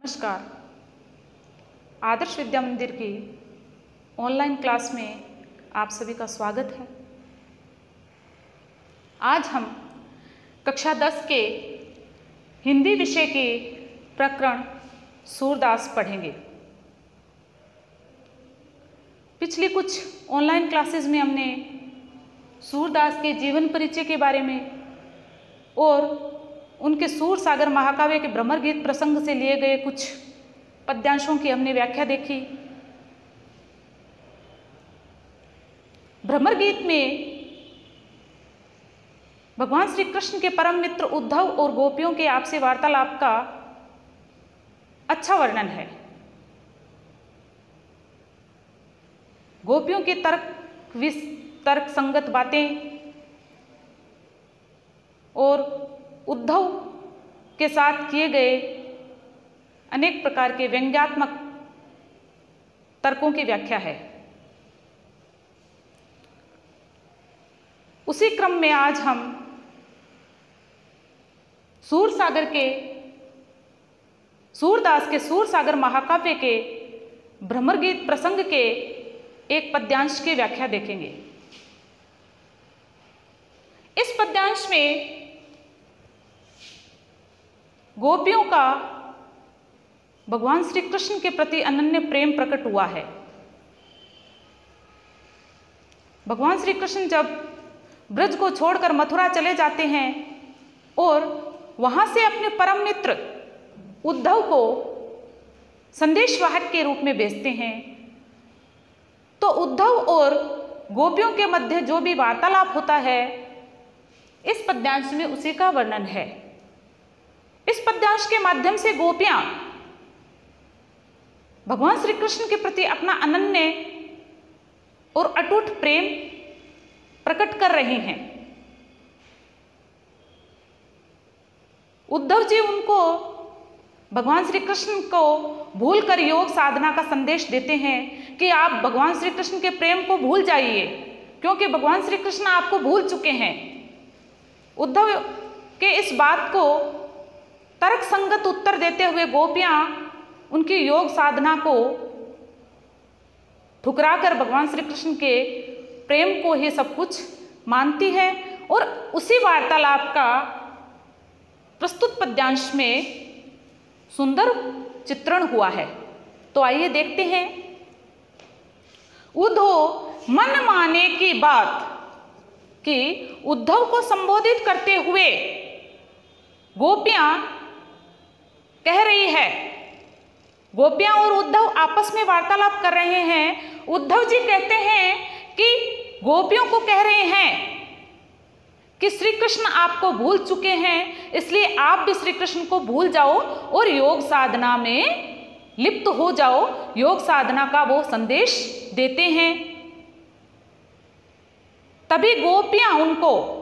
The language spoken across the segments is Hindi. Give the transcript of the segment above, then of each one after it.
नमस्कार। आदर्श विद्या मंदिर की ऑनलाइन क्लास में आप सभी का स्वागत है। आज हम कक्षा 10 के हिंदी विषय के प्रकरण सूरदास पढ़ेंगे। पिछली कुछ ऑनलाइन क्लासेस में हमने सूरदास के जीवन परिचय के बारे में और उनके सूर सागर महाकाव्य के भ्रमर गीत प्रसंग से लिए गए कुछ पद्यांशों की हमने व्याख्या देखी। भ्रमर गीत में भगवान श्री कृष्ण के परम मित्र उद्धव और गोपियों के आपसी वार्तालाप का अच्छा वर्णन है। गोपियों की तर्क संगत बातें और उद्धव के साथ किए गए अनेक प्रकार के व्यंग्यात्मक तर्कों की व्याख्या है। उसी क्रम में आज हम सूरदास के सूर सागर महाकाव्य के भ्रमर गीत प्रसंग के एक पद्यांश की व्याख्या देखेंगे। इस पद्यांश में गोपियों का भगवान श्री कृष्ण के प्रति अनन्य प्रेम प्रकट हुआ है। भगवान श्री कृष्ण जब ब्रज को छोड़कर मथुरा चले जाते हैं और वहां से अपने परम मित्र उद्धव को संदेशवाहक के रूप में भेजते हैं, तो उद्धव और गोपियों के मध्य जो भी वार्तालाप होता है इस पद्यांश में उसी का वर्णन है। इस पद्यांश के माध्यम से गोपियां भगवान श्री कृष्ण के प्रति अपना अनन्य और अटूट प्रेम प्रकट कर रही हैं। उद्धव जी उनको भगवान श्री कृष्ण को भूलकर योग साधना का संदेश देते हैं कि आप भगवान श्री कृष्ण के प्रेम को भूल जाइए, क्योंकि भगवान श्री कृष्ण आपको भूल चुके हैं। उद्धव के इस बात को तर्क संगत उत्तर देते हुए गोपियां उनकी योग साधना को ठुकराकर भगवान श्री कृष्ण के प्रेम को ही सब कुछ मानती है और उसी वार्तालाप का प्रस्तुत पद्यांश में सुंदर चित्रण हुआ है। तो आइए देखते हैं। उद्धव मन माने की बात कि उद्धव को संबोधित करते हुए गोपियां कह रही है, गोपियां और उद्धव आपस में वार्तालाप कर रहे हैं। उद्धव जी कहते हैं कि गोपियों को कह रहे हैं कि श्री कृष्ण आपको भूल चुके हैं, इसलिए आप भी श्री कृष्ण को भूल जाओ और योग साधना में लिप्त हो जाओ। योग साधना का वो संदेश देते हैं। तभी गोपियां उनको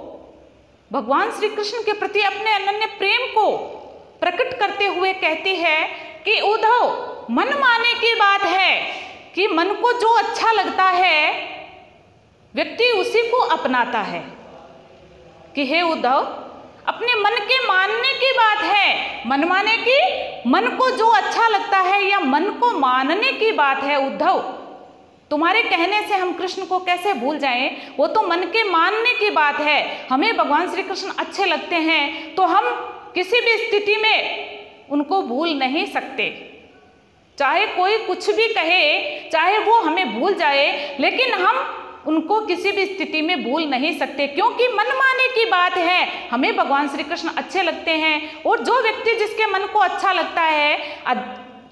भगवान श्री कृष्ण के प्रति अपने अनन्य प्रेम को प्रकट करते हुए कहती है कि उद्धव मन माने की बात है कि मन को जो अच्छा लगता है व्यक्ति उसी को अपनाता है। कि हे उद्धव, अपने मन के मानने की बात है। मन माने कि मन को जो अच्छा लगता है या मन को मानने की बात है। उद्धव, तुम्हारे कहने से हम कृष्ण को कैसे भूल जाएं? वो तो मन के मानने की बात है। हमें भगवान श्री कृष्ण अच्छे लगते हैं तो हम किसी भी स्थिति में उनको भूल नहीं सकते। चाहे कोई कुछ भी कहे, चाहे वो हमें भूल जाए, लेकिन हम उनको किसी भी स्थिति में भूल नहीं सकते, क्योंकि मन माने की बात है। हमें भगवान श्री कृष्ण अच्छे लगते हैं और जो व्यक्ति जिसके मन को अच्छा लगता है,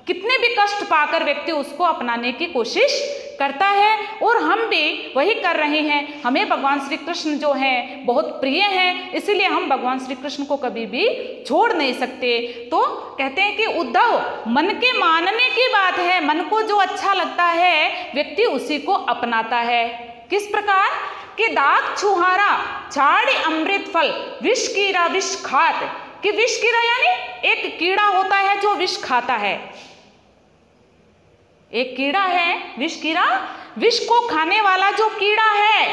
कितने भी कष्ट पाकर व्यक्ति उसको अपनाने की कोशिश करता है और हम भी वही कर रहे हैं। हमें भगवान श्री कृष्ण जो हैं बहुत प्रिय हैं, इसीलिए हम भगवान श्री कृष्ण को कभी भी छोड़ नहीं सकते। तो कहते हैं कि उद्धव मन के मानने की बात है। मन को जो अच्छा लगता है व्यक्ति उसी को अपनाता है। किस प्रकार कि दाग छुहारा झाड़ी अमृत फल विष कीड़ा विष खात। कि विष कीड़ा यानी एक कीड़ा होता है जो विष खाता है। एक कीड़ा है विष कीड़ा, विष को खाने वाला जो कीड़ा है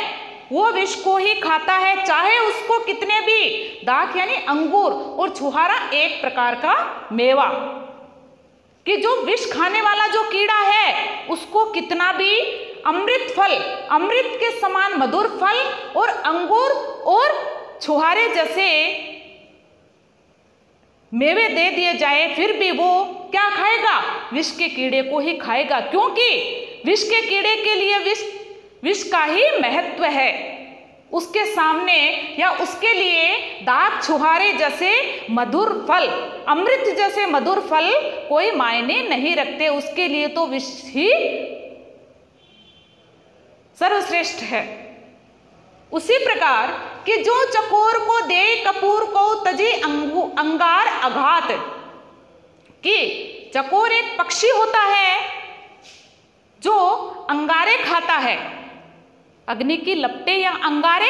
वो विष को ही खाता है, चाहे उसको कितने भी दाख यानी अंगूर और छुहारा एक प्रकार का मेवा। कि जो विष खाने वाला जो कीड़ा है उसको कितना भी अमृत फल, अमृत के समान मधुर फल और अंगूर और छुहारे जैसे मेवे दे दिए जाए, फिर भी वो क्या खाएगा? विष के कीड़े को ही खाएगा, क्योंकि विष के कीड़े के लिए विष का ही महत्व है। उसके सामने या उसके लिए दाग छुहारे जैसे मधुर फल, अमृत जैसे मधुर फल कोई मायने नहीं रखते, उसके लिए तो विष ही सर्वश्रेष्ठ है। उसी प्रकार कि जो चकोर को दे कपूर को तजी अंगार आघात, कि चकोर एक पक्षी होता है जो अंगारे खाता है, अग्नि की लपटें या अंगारे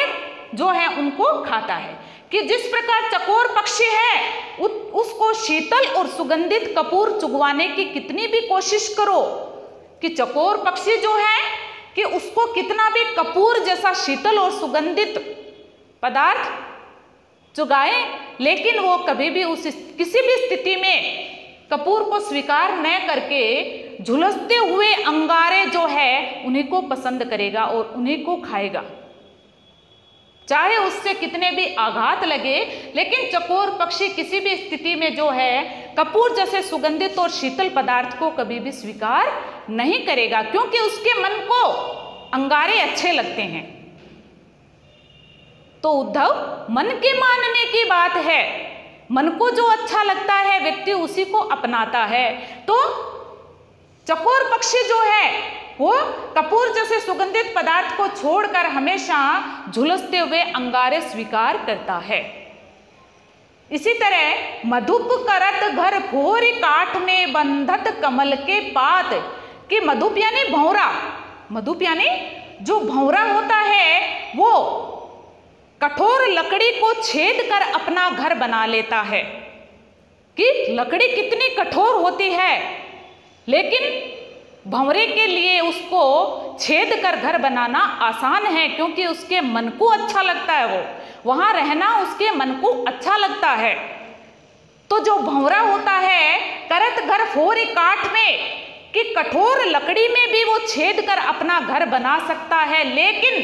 जो है उनको खाता है, कि जिस प्रकार चकोर पक्षी है उसको शीतल और सुगंधित कपूर चुगवाने की कितनी भी कोशिश करो, कि चकोर पक्षी जो है कि उसको कितना भी कपूर जैसा शीतल और सुगंधित पदार्थ चुगाए, लेकिन वो कभी भी किसी भी स्थिति में कपूर को स्वीकार न करके झुलसते हुए अंगारे जो है उन्हीं को पसंद करेगा और उन्हीं को खाएगा, चाहे उससे कितने भी आघात लगे। लेकिन चकोर पक्षी किसी भी स्थिति में जो है कपूर जैसे सुगंधित और शीतल पदार्थ को कभी भी स्वीकार नहीं करेगा, क्योंकि उसके मन को अंगारे अच्छे लगते हैं। तो उद्धव, मन के मानने की बात है, मन को जो अच्छा लगता है व्यक्ति उसी को अपनाता है। तो चकोर पक्षी जो है वो कपूर जैसे सुगंधित पदार्थ को छोड़कर हमेशा झुलसते हुए अंगारे स्वीकार करता है। इसी तरह मधुप करत घर घोर काठ में बंधत कमल के पात, कि मधुप यानी भंवरा, मधुप यानी जो भंवरा होता है वो कठोर लकड़ी को छेद कर अपना घर बना लेता है, कि लकड़ी कितनी कठोर होती है, लेकिन भंवरे के लिए उसको छेद कर घर बनाना आसान है, क्योंकि उसके मन को अच्छा लगता है, वो वहां रहना उसके मन को अच्छा लगता है। तो जो भंवरा होता है करत घर फोर काठ में, कि कठोर लकड़ी में भी वो छेद कर अपना घर बना सकता है, लेकिन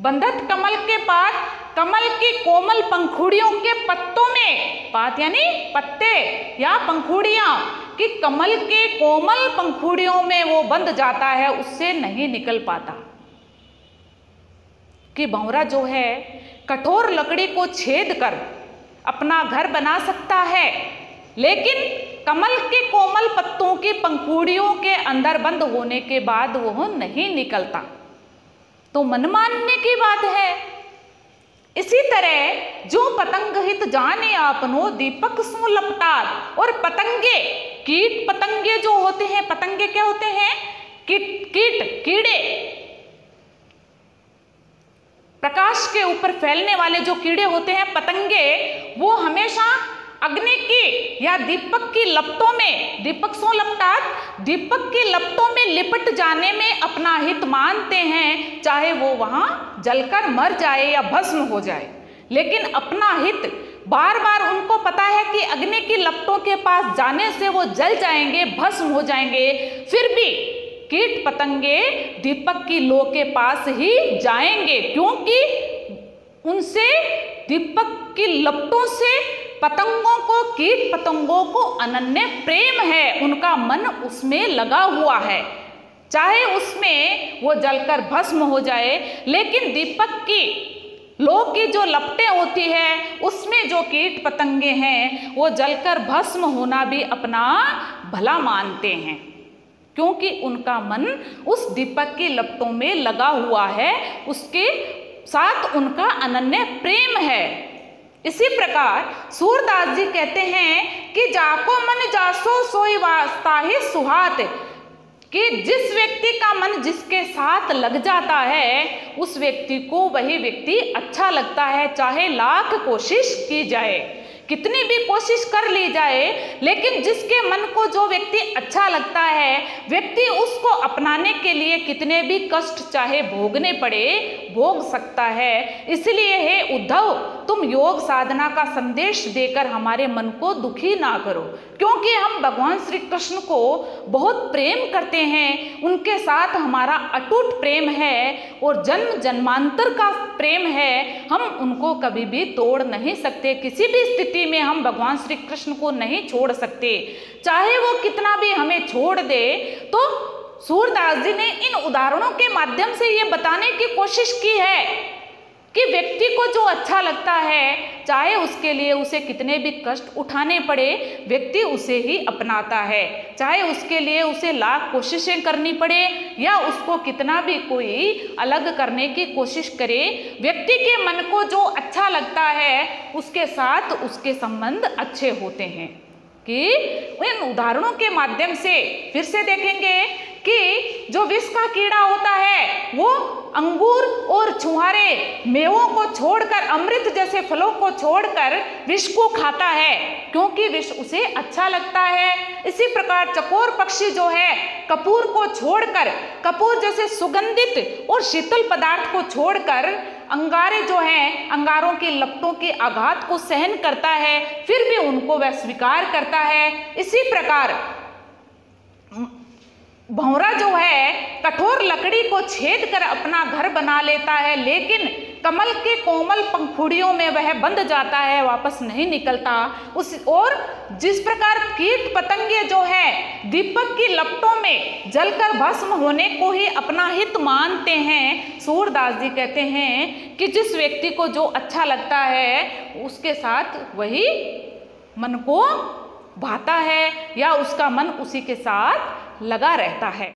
बंधत कमल के पात, कमल की कोमल पंखुड़ियों के पत्तों में, पात यानी पत्ते या पंखुड़ियां, कि कमल के कोमल पंखुड़ियों में वो बंध जाता है, उससे नहीं निकल पाता। कि भंवरा जो है कठोर लकड़ी को छेद कर अपना घर बना सकता है, लेकिन कमल के कोमल पत्तों की पंखुड़ियों के अंदर बंद होने के बाद वह नहीं निकलता। तो मन मानने की बात है। इसी तरह जो पतंग हित जाने आपनो दीपक सो लपटात, और पतंगे, कीट पतंगे जो होते हैं, पतंगे क्या होते हैं? कीड़े, प्रकाश के ऊपर फैलने वाले जो कीड़े होते हैं पतंगे, वो हमेशा अग्नि की या दीपक की लपटों में, दीपक सो लपटात, दीपक की लपटों में लिपट जाने में अपना हित मानते हैं, चाहे वो वहां जलकर मर जाए या भस्म हो जाए। लेकिन अपना हित बार बार उनको पता है कि अग्नि की लपटों के पास जाने से वो जल जाएंगे, भस्म हो जाएंगे, फिर भी कीट पतंगे दीपक की लो के पास ही जाएंगे, क्योंकि उनसे दीपक की लपटों से पतंगों को, कीट पतंगों को अनन्य प्रेम है, उनका मन उसमें लगा हुआ है, चाहे उसमें वो जलकर भस्म हो जाए। लेकिन दीपक की लो की जो लपटें होती है उसमें जो कीट पतंगे हैं वो जलकर भस्म होना भी अपना भला मानते हैं, क्योंकि उनका मन उस दीपक की लपटों में लगा हुआ है, उसके साथ उनका अनन्य प्रेम है। इसी प्रकार सूरदास जी कहते हैं कि जाको मन जासो सोई वास्ता ही सुहात, कि जिस व्यक्ति का मन जिसके साथ लग जाता है उस व्यक्ति को वही व्यक्ति अच्छा लगता है, चाहे लाख कोशिश की जाए। कितनी भी कोशिश कर ली जाए, लेकिन जिसके मन को जो व्यक्ति अच्छा लगता है, व्यक्ति उसको अपनाने के लिए कितने भी कष्ट चाहे भोगने पड़े, भोग सकता है। इसलिए हे उद्धव, तुम योग साधना का संदेश देकर हमारे मन को दुखी ना करो, क्योंकि हम भगवान श्री कृष्ण को बहुत प्रेम करते हैं, उनके साथ हमारा अटूट प्रेम है और जन्म जन्मांतर का प्रेम है। हम उनको कभी भी तोड़ नहीं सकते, किसी भी स्थिति में हम भगवान श्री कृष्ण को नहीं छोड़ सकते, चाहे वो कितना भी हमें छोड़ दे। तो सूरदास जी ने इन उदाहरणों के माध्यम से ये बताने की कोशिश की है कि व्यक्ति को जो अच्छा लगता है, चाहे उसके लिए उसे कितने भी कष्ट उठाने पड़े, व्यक्ति उसे ही अपनाता है, चाहे उसके लिए उसे लाख कोशिशें करनी पड़े या उसको कितना भी कोई अलग करने की कोशिश करे, व्यक्ति के मन को जो अच्छा लगता है उसके साथ उसके संबंध अच्छे होते हैं। कि इन उदाहरणों के माध्यम से फिर से देखेंगे कि जो विष का कीड़ा होता है वो अंगूर और छुहारे मेवों को छोड़कर, अमृत जैसे फलों को छोड़कर विष को खाता है, क्योंकि विष उसे अच्छा लगता है। इसी प्रकार चकोर पक्षी जो है कपूर को छोड़कर, कपूर जैसे सुगंधित और शीतल पदार्थ को छोड़कर अंगारे जो हैं, अंगारों के लपटों के आघात को सहन करता है, फिर भी उनको वह स्वीकार करता है। इसी प्रकार भंवरा जो है कठोर लकड़ी को छेद कर अपना घर बना लेता है, लेकिन कमल के कोमल पंखुड़ियों में वह बंध जाता है, वापस नहीं निकलता। और जिस प्रकार कीट पतंगे जो है दीपक की लपटों में जलकर भस्म होने को ही अपना हित मानते हैं, सूरदास जी कहते हैं कि जिस व्यक्ति को जो अच्छा लगता है उसके साथ वही मन को भाता है या उसका मन उसी के साथ लगा रहता है।